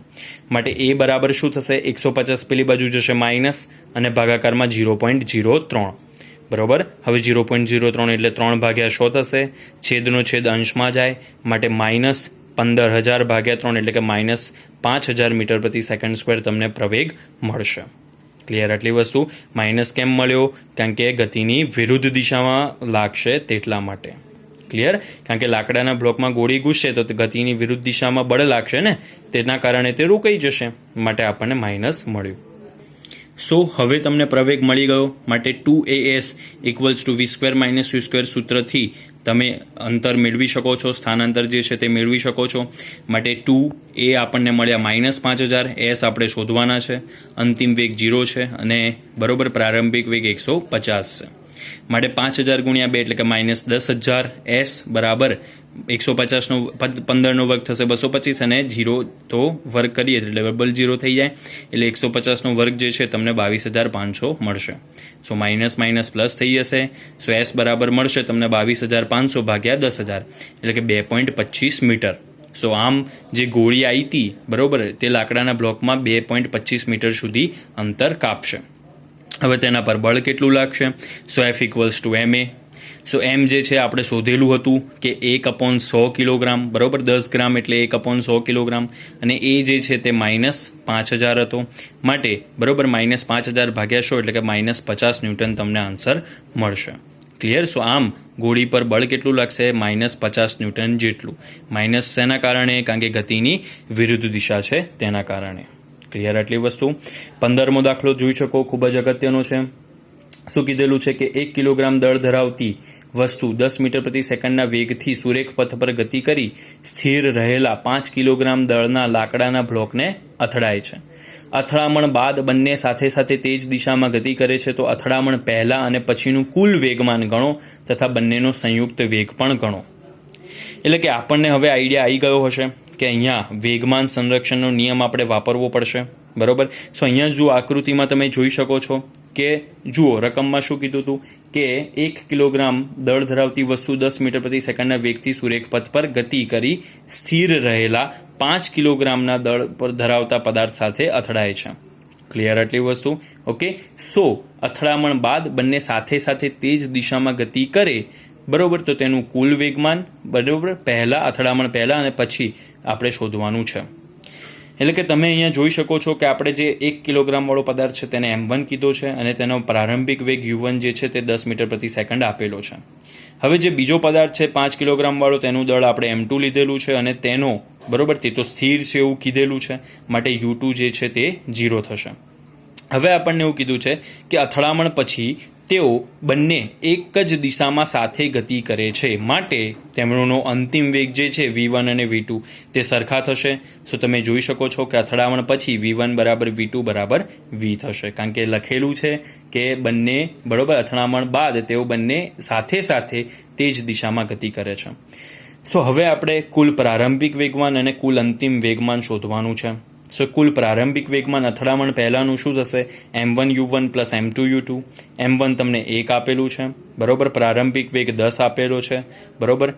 માટે એ બરાબર શું થશે? 150 પેલી બાજુ જશે માઇનસ અને ભાગાકારમાં 0.03. બરોબર. હવે 0.03 એટલે 3/100 થશે. છેદનો છેદ અંશમાં જાય, માટે -15,000/3 એટલે કે -5000 મીટર પ્રતિ સેકન્ડ સ્ક્વેર તમને પ્રવેગ મળશે. ક્લિયર? આટલી વસ્તુ. માઇનસ કેમ મળ્યો? કારણ કે ગતિની વિરુદ્ધ દિશામાં લાગશે તેટલા માટે. ક્લિયર? કારણ કે લાકડાના બ્લોકમાં ગોળી ઘૂસશે તો ગતિની વિરુદ્ધ દિશામાં બળ લાગશે ને, તેના કારણે તે રોકાઈ જશે. માટે આપણને માઇનસ મળ્યું. સો હવે તમને પ્રવેગ મળી ગયો. માટે 2as = v² - u² સૂત્રથી તમે અંતર મેળવી શકો છો, સ્થાનાંતર જે છે તે મેળવી શકો છો. માટે 2a આપણને મળ્યા -5000, s આપણે શોધવાના છે, અંતિમ વેગ 0 છે અને બરોબર પ્રારંભિક વેગ 150 છે. માટે 5000 × 2 એટલે કે -10,000. s બરાબર 150 નો 15 નો વર્ગ થશે 225 અને 0 તો વર્ગ કરીએ એટલે ડબલ 0 થઈ જાય એટલે 150 નો વર્ગ જે છે તમને 22,500 મળશે. સો માઇનસ માઇનસ પ્લસ થઈ જશે. સો s બરાબર મળશે તમને 22,500 ભાગ્યા 10,000 એટલે કે 2.25 મીટર. સો આમ જે ગોળી આવી હતી બરોબર તે લાકડાના બ્લોકમાં 2.25 મીટર સુધી અંતર કાપશે. હવે તેના પર બળ કેટલું લાગશે? સો F = ma. સો એમ જે છે આપણે શોધેલું હતું કે 1/100 કિલોગ્રામ, બરાબર 10 ગ્રામ એટલે 1/100 કિલોગ્રામ, અને એ જે છે તે -5000 હતો. માટે બરાબર -5000 ભાગ્યા 100 એટલે કે -50 ન્યૂટન તમને આન્સર મળશે. ક્લિયર? સો આમ ગોળી પર બળ કેટલું લાગશે? -50 ન્યૂટન જેટલું. માઇનસ શેના કારણે? કારણ કે ગતિની વિરુદ્ધ દિશા છે તેના કારણે. ક્લિયર? આટલી વસ્તુ. 15મો દાખલો જોઈ શકો, ખૂબ જ અગત્યનો છે. શું કીધેલું છે કે 1 કિલોગ્રામ દળ ધરાવતી વસ્તુ 10 મીટર પ્રતિ સેકન્ડના વેગથી સુરેખ પથ પર ગતિ કરી સ્થિર રહેલા 5 કિલોગ્રામ દળના લાકડાના બ્લોકને અથડાય છે. અથડામણ બાદ બંને સાથે સાથે તે જ દિશામાં ગતિ કરે છે, તો અથડામણ પહેલા અને પછીનું કુલ વેગમાન ગણો તથા બંનેનો સંયુક્ત વેગ પણ ગણો. એટલે કે આપણને હવે આઈડિયા આવી ગયો હશે કે અહીંયા વેગમાન સંરક્ષણનો નિયમ આપણે વાપરવો પડશે. બરોબર. સો અહીંયા જો આકૃતિમાં તમે જોઈ શકો છો કે જુઓ રકમમાં શું કીધું હતું કે 1 કિલોગ્રામ દળ ધરાવતી વસ્તુ 10 મીટર પ્રતિ સેકન્ડના વેગથી સુરેખ પથ પર ગતિ કરી સ્થિર રહેલા 5 કિલોગ્રામના દળ પર ધરાવતા પદાર્થ સાથે અથડાય છે. ક્લિયર? આટલી વસ્તુ. ઓકે. સો અથડામણ બાદ બંને સાથે સાથે તે જ દિશામાં ગતિ કરે બરોબર, તો તેનું કુલ વેગમાન બરોબર અથડામણ પહેલા અને પછી આપણે શોધવાનું છે. એટલે કે તમે અહીંયા જોઈ શકો છો કે આપણે જે 1 કિલોગ્રામ વાળો પદાર્થ છે તેને m1 કીધો છે અને તેનો પ્રારંભિક વેગ u1 જે છે તે 10 મીટર પ્રતિ સેકન્ડ આપેલો છે. હવે જે બીજો પદાર્થ છે 5 કિલોગ્રામ વાળો તેનું દળ આપણે m2 લીધેલું છે અને તેનો બરોબર તે તો સ્થિર છે એવું કીધેલું છે, માટે u2 જે છે તે 0 થશે. હવે આપણને એવું કીધું છે કે અથડામણ પછી તેઓ બંને એક જ દિશામાં સાથે ગતિ કરે છે, માટે તેમનો અંતિમ વેગ જે છે v1 અને v2 તે સરખા થશે. સો તમે જોઈ શકો છો કે અથડામણ પછી v1 = v2 = v થશે, કારણ કે લખેલું છે કે બંને બરોબર અથડામણ બાદ તેઓ બંને સાથે સાથે તે જ દિશામાં ગતિ કરે છે. સો હવે આપણે કુલ પ્રારંભિક વેગમાન અને કુલ અંતિમ વેગમાન શોધવાનું છે. સો કુલ પ્રારંભિક વેગમાન અથડામણ પહેલાનું શું થશે? m1 u1 + m2 u2. m1 તમને 1 આપેલું છે બરોબર, પ્રારંભિક વેગ 10 આપેલો છે બરોબર.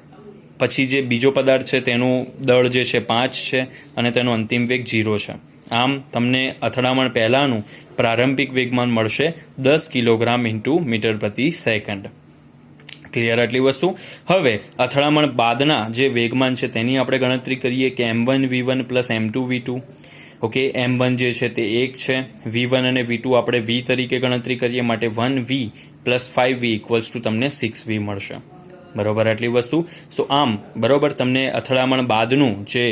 પછી જે બીજો પદાર્થ છે તેનું દળ જે છે 5 છે અને તેનો અંતિમ વેગ 0 છે. આમ તમને અથડામણ પહેલાનું પ્રારંભિક વેગમાન મળશે 10 કિલોગ્રામ × મીટર પ્રતિ સેકન્ડ. ક્લિયર? આટલી વસ્તુ. હવે અથડામણ બાદના જે વેગમાન છે તેની આપણે ગણતરી કરીએ કે m1 v1 + m2 v2. Okay. m1 જે છે તે 1 છે, v1 અને v2 આપણે v તરીકે ગણતરી કરીએ, માટે 1v + 5v = તમને 6v મળશે. બરોબર. આટલી વસ્તુ. સો આમ બરોબર તમને અથડામણ બાદનું જે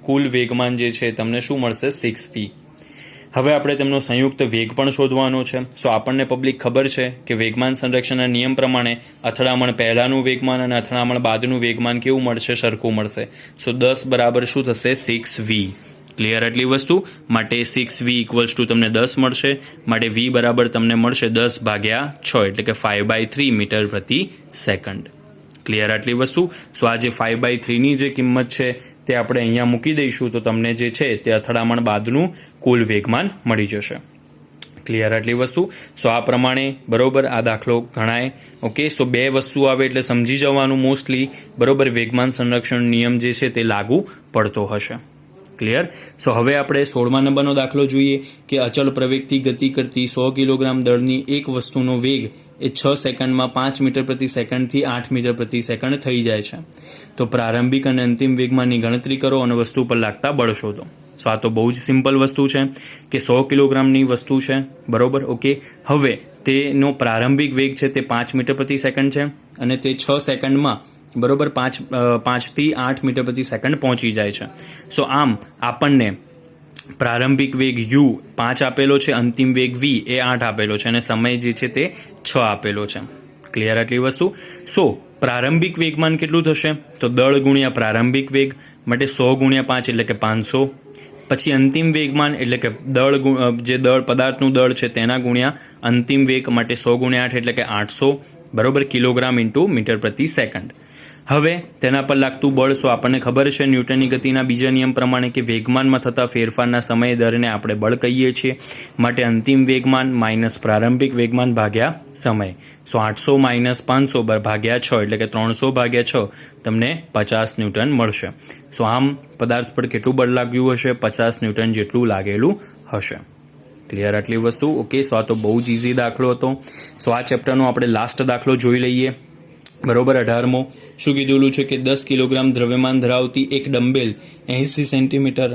કુલ વેગમાન જે છે તમને શું મળશે? 6v. હવે આપણે તેમનો સંયુક્ત વેગ પણ શોધવાનો છે. સો આપણને પબ્લિક ખબર છે કે વેગમાન સંરક્ષણના નિયમ પ્રમાણે અથડામણ પહેલાનું વેગમાન અને અથડામણ બાદનું વેગમાન કેવું મળશે? સરખું મળશે. સો 10 બરાબર શું થશે? 6v. ક્લિયર? આટલી વસ્તુ. માટે 6v = તમને 10 મળશે, માટે v બરાબર તમને મળશે 10/6 એટલે કે 5/3 મીટર પ્રતિ સેકન્ડ. ક્લિયર આટલી વસ્તુ? સો આ જે 5/3 જે કિંમત છે તે આપણે અહીંયા મૂકી દઈશું તો તમને જે છે તે અથડામણ બાદનું કુલ વેગમાન મળી જશે. ક્લિયર આટલી વસ્તુ? સો આ પ્રમાણે બરોબર આ દાખલો ગણાય. ઓકે, સો બે વસ્તુ આવે એટલે સમજી જવાનું મોસ્ટલી બરોબર વેગમાન સંરક્ષણ નિયમ જે છે તે લાગુ પડતો હશે. ક્લિયર? સો હવે આપણે 16મા નંબરનો દાખલો જોઈએ કે અચળ પ્રવેગથી ગતિ કરતી 100 કિલોગ્રામ દળની એક વસ્તુનો વેગ એ 6 સેકન્ડમાં 5 મીટર પ્રતિ સેકન્ડથી 8 મીટર પ્રતિ સેકન્ડ થઈ જાય છે. તો પ્રારંભિક અને અંતિમ વેગમાનની ગણતરી કરો અને વસ્તુ પર લાગતા બળ શોધો. સો આ તો બહુ જ સિમ્પલ વસ્તુ છે કે 100 કિલોગ્રામની વસ્તુ છે બરોબર. ઓકે, હવે તેનો પ્રારંભિક વેગ છે તે 5 મીટર પ્રતિ સેકન્ડ છે અને તે 6 સેકન્ડમાં બરોબર 5 થી 8 મીટર પ્રતિ સેકન્ડ પહોંચી જાય છે. સો આમ આપણને પ્રારંભિક વેગ u 5 આપેલો છે, અંતિમ વેગ v એ 8 આપેલો છે અને સમય જે છે તે 6 આપેલો છે. ક્લિયર આટલી વસ્તુ? સો પ્રારંભિક વેગમાન કેટલું થશે? તો દળ ગુણ્યા પ્રારંભિક વેગ માટે 100 ગુણ્યા 5 એટલે કે 500. પછી અંતિમ વેગમાન એટલે કે જે પદાર્થનું દળ છે તેના ગુણ્યા અંતિમ વેગ માટે 100 ગુણ્યા 8 એટલે કે 800 બરોબર કિલોગ્રામ ઇન્ટુ મીટર પ્રતિ સેકન્ડ. હવે તેના પર લાગતું બળ સો આપણને ખબર છે ન્યૂટનની ગતિના બીજા નિયમ પ્રમાણે કે વેગમાનમાં થતા ફેરફારના સમય દરને આપણે બળ કહીએ છીએ. માટે અંતિમ વેગમાન માઇનસ પ્રારંભિક વેગમાન ભાગ્યા સમય. સો 800 માઇનસ 500 ભાગ્યા 6 એટલે કે 300 ભાગ્યા 6 તમને 50 ન્યૂટન મળશે. સો આમ પદાર્થ પર કેટલું બળ લાગ્યું હશે? 50 ન્યૂટન જેટલું લાગેલું હશે. ક્લિયર આટલી વસ્તુ? ઓકે, સો આ તો બહુ જ ઇઝી દાખલો હતો. સો આ ચેપ્ટરનો આપણે લાસ્ટ દાખલો જોઈ લઈએ બરોબર. 18મો શું કીધેલું છે કે 10 કિલોગ્રામ દ્રવ્યમાન ધરાવતી એક ડમ્બેલ 80 સેન્ટીમીટર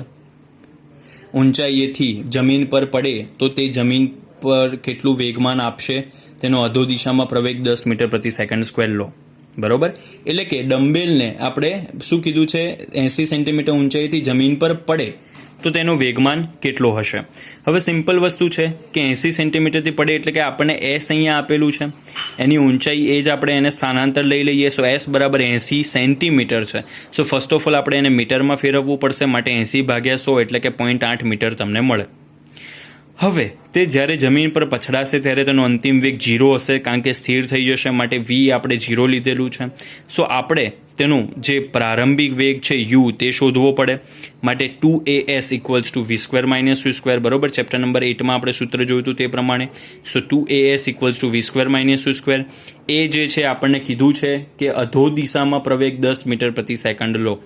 ઊંચાઈએથી જમીન પર પડે તો તે જમીન પર કેટલું વેગમાન આપશે? તેનો અધો દિશામાં પ્રવેગ 10 મીટર પ્રતિ સેકન્ડ સ્ક્વેર લો બરોબર. એટલે કે ડમ્બેલને આપણે શું કીધું છે 80 સેન્ટીમીટર ઊંચાઈથી જમીન પર પડે તો તેનો વેગમાન કેટલો હશે? હવે સિમ્પલ વસ્તુ છે કે 80 સેન્ટીમીટરથી પડે એટલે કે આપણને s અહીંયા આપેલું છે, એની ઊંચાઈ એ જ આપણે એને સ્થાનાંતર લઈ લઈએ. સો s બરાબર 80 સેન્ટીમીટર છે. સો ફર્સ્ટ ઓફ ઓલ આપણે એને મીટરમાં ફેરવવું પડશે માટે 80 ભાગ્યા 100 એટલે કે 0.8 મીટર તમને મળે. હવે તે જ્યારે જમીન પર પછડાશે ત્યારે તેનો અંતિમ વેગ 0 હશે કારણ કે સ્થિર થઈ જશે માટે v આપણે 0 લીધેલું છે. સો આપણે તેનું જે પ્રારંભિક વેગ છે u તે શોધવો પડે માટે 2as equals to v² minus u² બરોબર. ચેપ્ટર નંબર 8માં આપણે સૂત્ર જોયું હતું તે પ્રમાણે. સો 2as equals to v² minus u². એ જે છે આપણને કીધું છે કે અધો દિશામાં પ્રવેગ 10 મીટર પ્રતિ સેકન્ડ લો.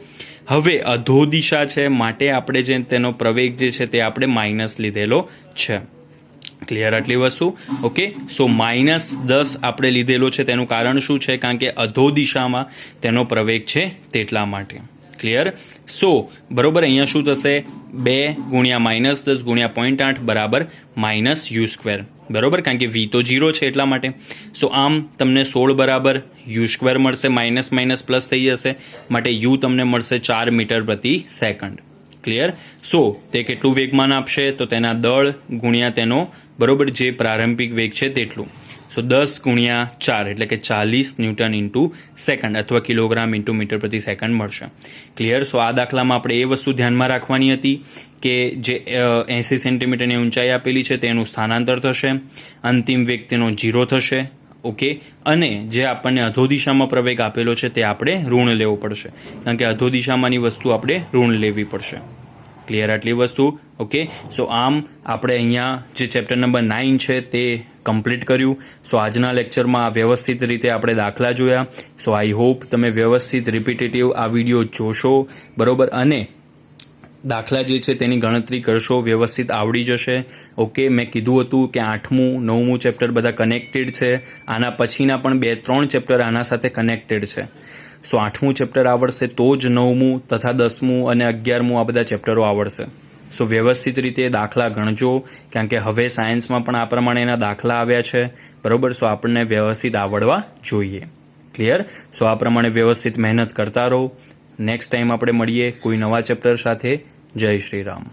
હવે અધો દિશા છે માટે આપણે જે તેનો પ્રવેગ જે છે તે આપણે માઇનસ લીધેલો છે. ક્લિયર આટલી વસ્તુ? ઓકે, સો -10 આપણે લીધેલો છે. તેનું કારણ શું છે? કારણ કે અધો દિશામાં તેનો પ્રવેગ છે તેટલા માટે. ક્લિયર? સો બરોબર અહીંયા શું થશે? 2 ગુણ્યા -10 ગુણ્યા 0.8 બરાબર -u² બરોબર કારણ કે v તો 0 છે એટલા માટે. સો આમ તમને 16 બરાબર u² મળશે. માઇનસ માઇનસ પ્લસ થઈ જશે માટે u તમને મળશે 4 મીટર પ્રતિ સેકન્ડ. ક્લિયર? સો તે કેટલું વેગમાન આપશે? તો તેના દળ ગુણ્યા તેનો બરોબર જે પ્રારંભિક વેગ છે તેટલું. સો 10 ગુણ્યા 4 એટલે કે 40 ન્યૂટન ઇન્ટુ સેકન્ડ અથવા કિલોગ્રામ ઇન્ટુ મીટર પ્રતિ સેકન્ડ મળશે. ક્લિયર? સો આ દાખલામાં આપણે એ વસ્તુ ધ્યાનમાં રાખવાની હતી કે જે 80 સેન્ટીમીટરની ઊંચાઈ આપેલી છે તેનું સ્થાનાંતર થશે, અંતિમ વેગ તેનો 0 થશે. ઓકે, અને જે આપણને અધો દિશામાં પ્રવેગ આપેલો છે તે આપણે ઋણ લેવો પડશે કારણ કે અધો દિશામાંની વસ્તુ આપણે ઋણ લેવી પડશે. ક્લિયર આટલી વસ્તુ? ઓકે, સો આમ આપણે અહીંયા જે ચેપ્ટર નંબર 9 છે તે કમ્પ્લીટ કર્યું. સો આજના લેક્ચરમાં વ્યવસ્થિત રીતે આપણે દાખલા જોયા. સો આઈ હોપ તમે વ્યવસ્થિત રિપીટેટિવ આ વિડીયો જોશો બરોબર અને દાખલા જે છે તેની ગણતરી કરશો, વ્યવસ્થિત આવડી જશે. ઓકે, મેં કીધું હતું કે 8મું 9મું ચેપ્ટર બધા કનેક્ટેડ છે. આના પછીના પણ 2-3 ચેપ્ટર આના સાથે કનેક્ટેડ છે. સો 8મું ચેપ્ટર આવડશે તો જ 9મું તથા 10મું અને 11મું આ બધા ચેપ્ટરો આવડશે. સો વ્યવસ્થિત રીતે દાખલા ગણજો કારણ કે હવે સાયન્સમાં પણ આ પ્રમાણેના દાખલા આવ્યા છે બરોબર. સો આપણને વ્યવસ્થિત આવડવા જોઈએ. ક્લિયર? સો આ પ્રમાણે વ્યવસ્થિત મહેનત કરતા રહો. નેક્સ્ટ ટાઈમ આપણે મળીએ કોઈ નવા ચેપ્ટર સાથે. જય શ્રી રામ.